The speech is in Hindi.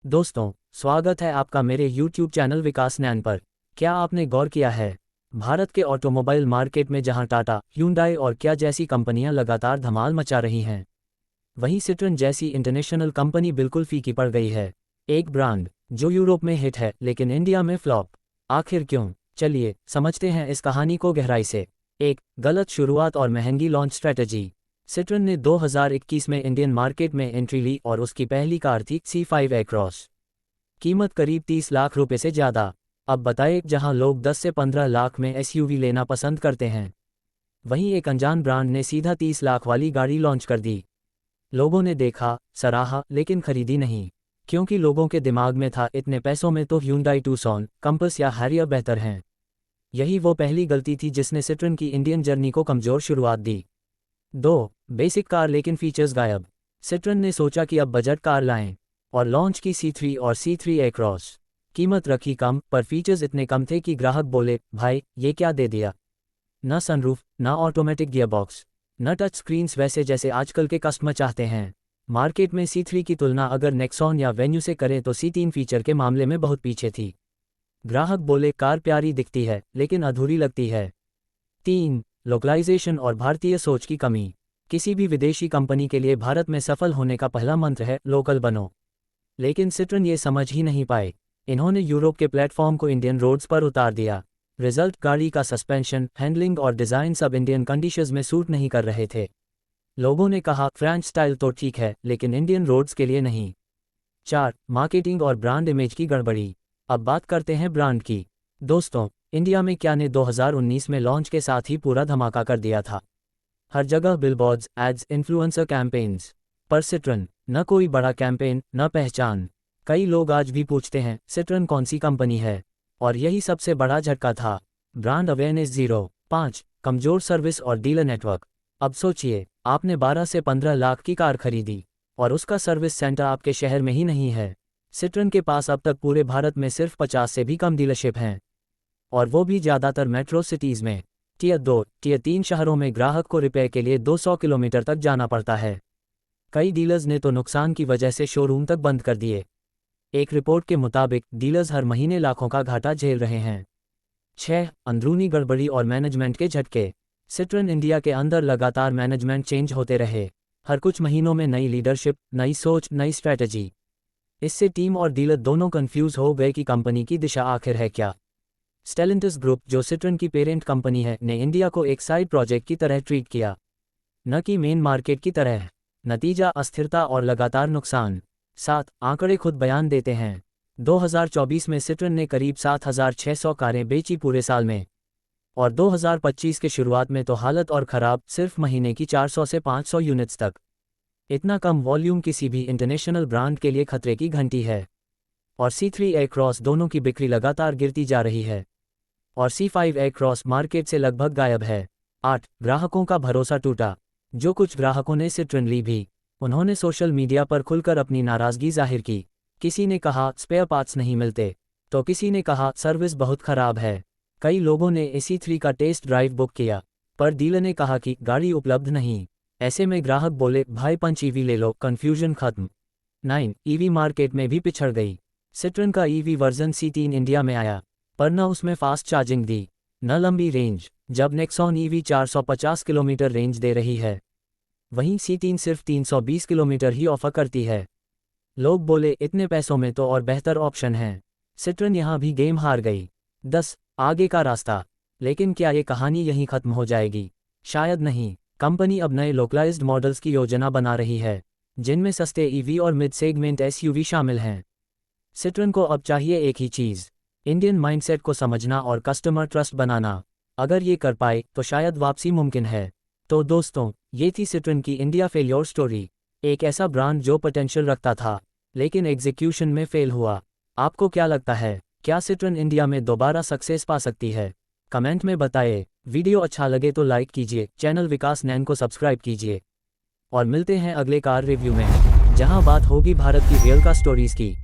दोस्तों, स्वागत है आपका मेरे YouTube चैनल विकास नैन पर। क्या आपने गौर किया है, भारत के ऑटोमोबाइल मार्केट में जहां टाटा, Hyundai और क्या जैसी कंपनियां लगातार धमाल मचा रही हैं, वहीं सिट्रन जैसी इंटरनेशनल कंपनी बिल्कुल फीकी पड़ गई है। एक ब्रांड जो यूरोप में हिट है लेकिन इंडिया में फ्लॉप। आखिर क्यों? चलिए समझते हैं इस कहानी को गहराई से। एक गलत शुरुआत और महंगी लॉन्च स्ट्रैटेजी। सिट्रन ने 2021 में इंडियन मार्केट में एंट्री ली और उसकी पहली कार थी C5 एक्रॉस। कीमत करीब 30 लाख रुपए से ज़्यादा। अब बताएं, जहां लोग 10 से 15 लाख में SUV लेना पसंद करते हैं, वहीं एक अनजान ब्रांड ने सीधा 30 लाख वाली गाड़ी लॉन्च कर दी। लोगों ने देखा, सराहा, लेकिन खरीदी नहीं, क्योंकि लोगों के दिमाग में था इतने पैसों में तो Hyundai Tucson, कंपस या हैरियर बेहतर हैं। यही वो पहली गलती थी जिसने सिट्रन की इंडियन जर्नी को कमज़ोर शुरुआत दी। 2. बेसिक कार लेकिन फीचर्स गायब। सिट्रन ने सोचा कि अब बजट कार लाएं और लॉन्च की C3 और C3 एक्रॉस। कीमत रखी कम, पर फीचर्स इतने कम थे कि ग्राहक बोले, भाई ये क्या दे दिया। न सनरूफ, न ऑटोमेटिक गियरबॉक्स, न टच स्क्रीन्स वैसे जैसे आजकल के कस्टमर चाहते हैं। मार्केट में C3 की तुलना अगर नेक्सॉन या वेन्यू से करें तो C3 फीचर के मामले में बहुत पीछे थी। ग्राहक बोले, कार प्यारी दिखती है लेकिन अधूरी लगती है। 3. लोकलाइजेशन और भारतीय सोच की कमी। किसी भी विदेशी कंपनी के लिए भारत में सफल होने का पहला मंत्र है लोकल बनो, लेकिन सिट्रन ये समझ ही नहीं पाए। इन्होंने यूरोप के प्लेटफॉर्म को इंडियन रोड्स पर उतार दिया। रिजल्ट, गाड़ी का सस्पेंशन, हैंडलिंग और डिज़ाइन सब इंडियन कंडीशंस में सूट नहीं कर रहे थे। लोगों ने कहा, फ्रेंच स्टाइल तो ठीक है लेकिन इंडियन रोड्स के लिए नहीं। 4. मार्केटिंग और ब्रांड इमेज की गड़बड़ी। अब बात करते हैं ब्रांड की। दोस्तों, इंडिया में क्या ने 2019 में लॉन्च के साथ ही पूरा धमाका कर दिया था। हर जगह बिलबोर्ड्स, एड्स, इन्फ्लुएंसर कैंपेन्स। पर सिट्रन, न कोई बड़ा कैंपेन, न पहचान। कई लोग आज भी पूछते हैं, सिट्रन कौन सी कंपनी है, और यही सबसे बड़ा झटका था। Brand awareness zero. 5. कमजोर सर्विस और डीलर नेटवर्क। अब सोचिए, आपने 12 से 15 लाख की कार खरीदी और उसका सर्विस सेंटर आपके शहर में ही नहीं है। सिट्रन के पास अब तक पूरे भारत में सिर्फ 50 से भी कम डीलरशिप हैं, और वो भी ज़्यादातर मेट्रो सिटीज़ में। टियर 2, टियर 3 शहरों में ग्राहक को रिपेयर के लिए 200 किलोमीटर तक जाना पड़ता है। कई डीलर्स ने तो नुकसान की वजह से शोरूम तक बंद कर दिए। एक रिपोर्ट के मुताबिक डीलर्स हर महीने लाखों का घाटा झेल रहे हैं। 6. अंदरूनी गड़बड़ी और मैनेजमेंट के झटके। सिट्रन इंडिया के अंदर लगातार मैनेजमेंट चेंज होते रहे। हर कुछ महीनों में नई लीडरशिप, नई सोच, नई स्ट्रैटेजी। इससे टीम और डीलर दोनों कंफ्यूज हो गए कि कंपनी की दिशा आखिर है क्या। स्टेलेंटिस ग्रुप, जो सिट्रन की पेरेंट कंपनी है, ने इंडिया को एक साइड प्रोजेक्ट की तरह ट्रीट किया, न कि मेन मार्केट की तरह। नतीजा, अस्थिरता और लगातार नुकसान। 7. आंकड़े खुद बयान देते हैं। 2024 में सिट्रन ने करीब 7,600 कारें बेची पूरे साल में, और 2025 के शुरुआत में तो हालत और ख़राब, सिर्फ महीने की 400 से 500 यूनिट्स तक। इतना कम वॉल्यूम किसी भी इंटरनेशनल ब्रांड के लिए खतरे की घंटी है। और C3 एक्रॉस दोनों की बिक्री लगातार गिरती जा रही है, और C5 एक्रॉस मार्केट से लगभग गायब है। 8. ग्राहकों का भरोसा टूटा। जो कुछ ग्राहकों ने सिट्रन ली भी, उन्होंने सोशल मीडिया पर खुलकर अपनी नाराज़गी जाहिर की। किसी ने कहा स्पेयर पार्ट्स नहीं मिलते, तो किसी ने कहा सर्विस बहुत ख़राब है। कई लोगों ने C3 का टेस्ट ड्राइव बुक किया, पर डीलर ने कहा कि गाड़ी उपलब्ध नहीं। ऐसे में ग्राहक बोले, भाई पंच EV ले लो, कन्फ्यूजन खत्म। 9. EV मार्केट में भी पिछड़ गई। सिट्रन का EV वर्जन C3 इंडिया में आया, पर न उसमें फास्ट चार्जिंग दी, न लंबी रेंज। जब नेक्सॉन EV 450 किलोमीटर रेंज दे रही है, वहीं C3 सिर्फ 320 किलोमीटर ही ऑफर करती है। लोग बोले, इतने पैसों में तो और बेहतर ऑप्शन हैं। सिट्रन यहाँ भी गेम हार गई। 10. आगे का रास्ता। लेकिन क्या ये कहानी यहीं खत्म हो जाएगी? शायद नहीं। कंपनी अब नए लोकलाइज्ड मॉडल्स की योजना बना रही है, जिनमें सस्ते EV और मिड सेगमेंट SUV शामिल हैं। सिट्रन को अब चाहिए एक ही चीज़, इंडियन माइंडसेट को समझना और कस्टमर ट्रस्ट बनाना। अगर ये कर पाए तो शायद वापसी मुमकिन है। तो दोस्तों, ये थी सिट्रन की इंडिया फेल्योर स्टोरी। एक ऐसा ब्रांड जो पोटेंशियल रखता था, लेकिन एग्जीक्यूशन में फेल हुआ। आपको क्या लगता है, क्या सिट्रन इंडिया में दोबारा सक्सेस पा सकती है? कमेंट में बताइए। वीडियो अच्छा लगे तो लाइक कीजिए, चैनल विकास नैन को सब्सक्राइब कीजिए, और मिलते हैं अगले कार रिव्यू में, जहां बात होगी भारत की रियल कार स्टोरीज की।